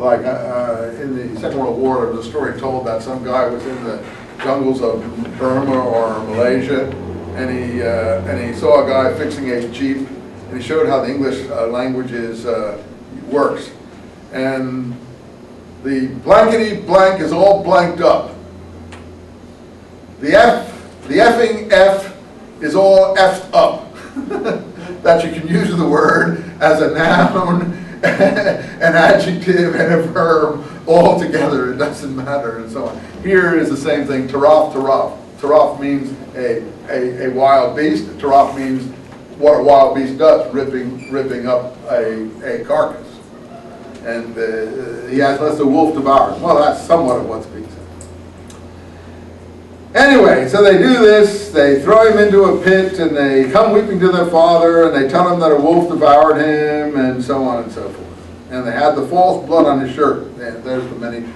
like in the Second World War, there was a story told that some guy was in the jungles of Burma or Malaysia, and he saw a guy fixing a jeep, and he showed how the English language works. And the blankety blank is all blanked up. The effing F is all effed up. That you can use the word as a noun, an adjective, and a verb all together. It doesn't matter, and so on. Here is the same thing. Taraf, taraf. Taraf means a wild beast. Taraf means what a wild beast does, ripping up a carcass. And he has, unless the wolf devours. Well, that's somewhat of what's being said. Anyway, so they do this, they throw him into a pit, and they come weeping to their father, and they tell him that a wolf devoured him, and so on and so forth. And they had the false blood on his shirt. And there's the many.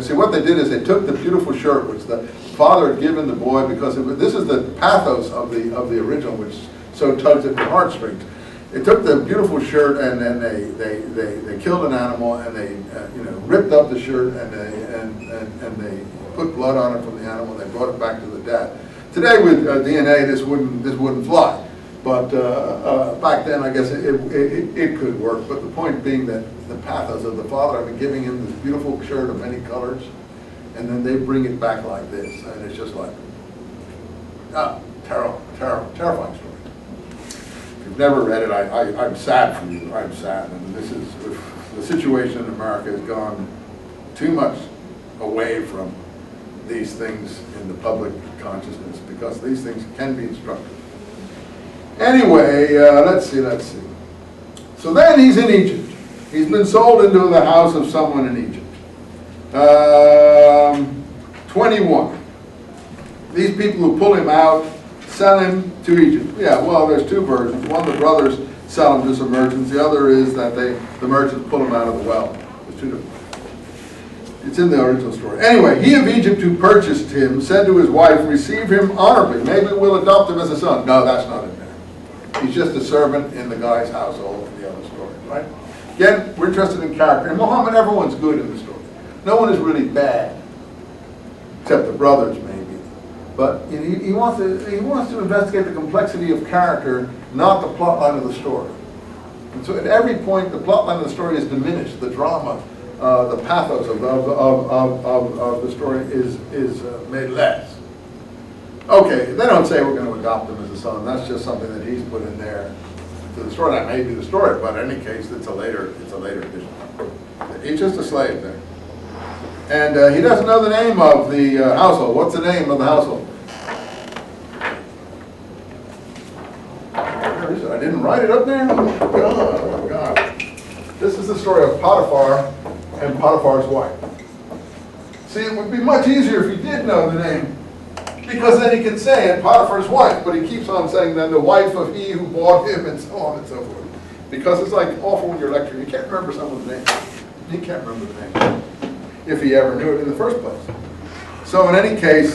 See, what they did is they took the beautiful shirt, which the father had given the boy, because this is the pathos of the original, which so tugs at the heartstrings. They took the beautiful shirt, and then they killed an animal, and they ripped up the shirt, and they put blood on it from the animal, and they brought it back to the dad. Today with DNA, this wouldn't fly, but back then I guess it could work. But the point being that the pathos of the father, giving him this beautiful shirt of many colors, and then they bring it back like this, and it's just like, terrifying story. If you've never read it, I'm sad for you. I'm sad, and this is the situation in America has gone too much away from these things in the public consciousness, because these things can be instructive. Anyway, let's see. So then he's in Egypt. He's been sold into the house of someone in Egypt. 21. These people who pull him out sell him to Egypt. Yeah, well, there's two versions. One, the brothers sell him to some merchants. The other is that the merchants pull him out of the well. There's two different. It's in the original story. Anyway, he of Egypt who purchased him said to his wife, receive him honorably. Maybe we'll adopt him as a son. No, that's not in there. He's just a servant in the guy's household in the other story, right? Again, we're interested in character. In Muhammad, everyone's good in the story. No one is really bad, except the brothers maybe. But he wants to investigate the complexity of character, not the plot line of the story. And so at every point, the plot line of the story is diminished. The drama, the pathos of the story is made less. Okay, they don't say we're going to adopt him as a son. That's just something that he's put in there to the story. That may be the story, but in any case, it's a later addition. He's just a slave there, and he doesn't know the name of the household. What's the name of the household? Where is it? I didn't write it up there. Oh my God! This is the story of Potiphar and Potiphar's wife. See, it would be much easier if he did know the name, because then he can say it, Potiphar's wife, but he keeps on saying then the wife of he who bought him, and so on and so forth. Because it's like awful when you're lecturing. You can't remember someone's name. You can't remember the name, if he ever knew it in the first place. So in any case,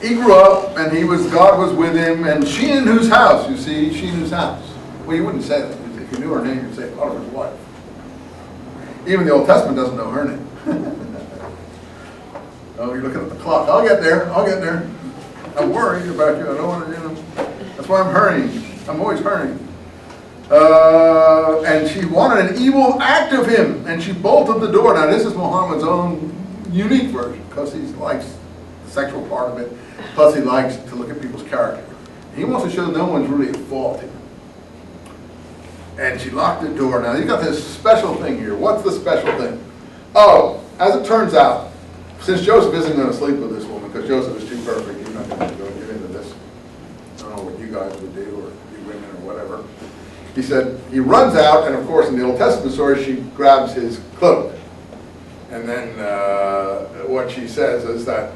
he grew up, and God was with him, and she in whose house, you see, she in whose house. Well, you wouldn't say that. If you knew her name, you'd say Potiphar's wife. Even the Old Testament doesn't know her name. Oh, you're looking at the clock. I'll get there. I'm worried about you. I don't want to, that's why I'm hurrying. I'm always hurrying. And she wanted an evil act of him, and she bolted the door. Now, this is Muhammad's own unique version, because he likes the sexual part of it, plus he likes to look at people's character. He wants to show no one's really at fault here. And she locked the door. Now, you've got this special thing here. What's the special thing? Oh, as it turns out, since Joseph isn't going to sleep with this woman, because Joseph is too perfect, he's not going to go get into this. I don't know what you guys would do, or you women, or whatever. He said, he runs out, and of course in the Old Testament story, she grabs his cloak. And then what she says is that,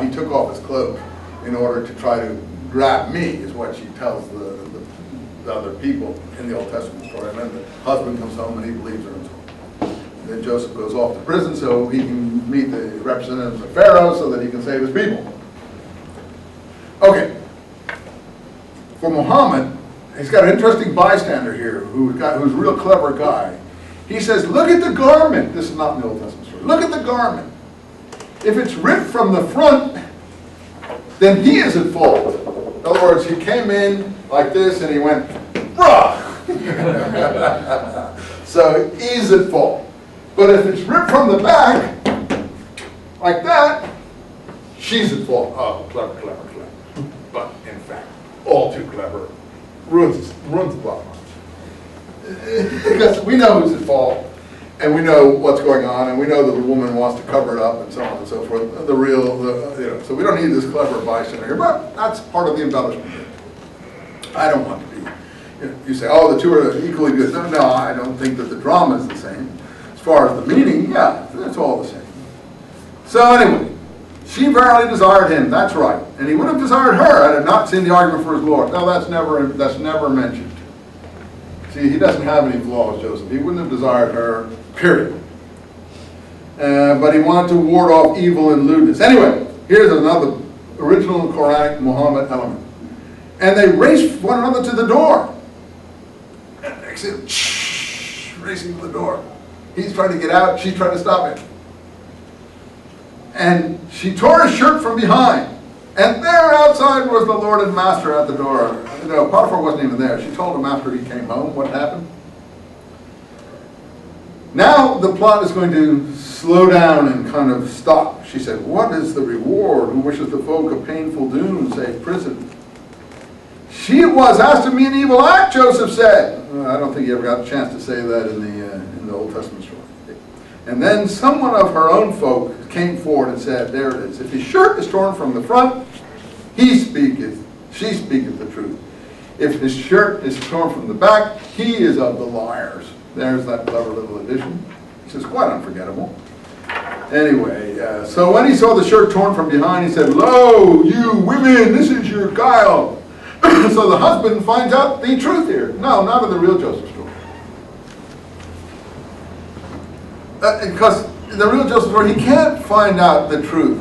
he took off his cloak in order to try to grab me, is what she tells the other people in the Old Testament story. And then the husband comes home and he believes her and so on. Then Joseph goes off to prison so he can meet the representatives of Pharaoh so that he can save his people. Okay. For Muhammad, he's got an interesting bystander here who's a real clever guy. He says, look at the garment. This is not in the Old Testament story. Look at the garment. If it's ripped from the front, then he is at fault. In other words, he came in like this and he went, bruh. So he's at fault. But if it's ripped from the back, like that, she's at fault. Oh, clever, clever, clever. But in fact, all too clever. Ruins the plot line. Because we know who's at fault, and we know what's going on, and we know that the woman wants to cover it up, and so on and so forth. So we don't need this clever bystander here, but that's part of the embellishment. I don't want to be. You say, oh, the two are equally good. No, I don't think that the drama is the same. As far as the meaning, yeah, it's all the same. So anyway, she verily desired him. That's right, and he would have desired her had it not seen the argument for his Lord. No, that's never mentioned. See, he doesn't have any flaws, Joseph. He wouldn't have desired her, period. But he wanted to ward off evil and lewdness. Anyway, here's another original Quranic Muhammad element. And they raced one another to the door. And they said, shh, racing to the door. He's trying to get out, she's trying to stop him. And she tore his shirt from behind. And there outside was the Lord and Master at the door. No, Potiphar wasn't even there. She told him after he came home what happened. Now the plot is going to slow down and kind of stop. She said, what is the reward? Who wishes the folk a painful doom, save prison? She it was asking me an evil act, Joseph said. I don't think he ever got a chance to say that in the Old Testament story. And then someone of her own folk came forward and said, there it is. If his shirt is torn from the front, she speaketh the truth. If his shirt is torn from the back, he is of the liars. There's that clever little addition. Which is quite unforgettable. Anyway, so when he saw the shirt torn from behind, he said, lo, you women, this is your guile. So the husband finds out the truth here. No, not in the real Joseph story. Because in the real Joseph story, he can't find out the truth.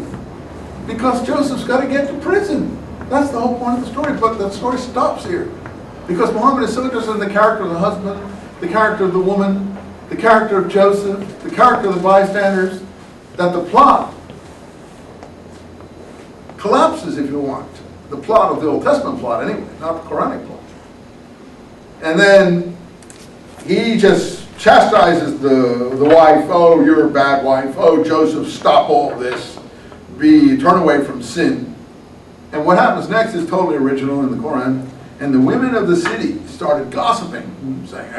Because Joseph's got to get to prison. That's the whole point of the story. But the story stops here. Because Muhammad is so interested in the character of the husband, the character of the woman, the character of Joseph, the character of the bystanders, that the plot collapses, if you want. The plot of the Old Testament plot, anyway, not the Quranic plot. And then he just chastises the wife. Oh, you're a bad wife. Oh, Joseph, stop all this. Turn away from sin. And what happens next is totally original in the Quran. And the women of the city started gossiping, saying,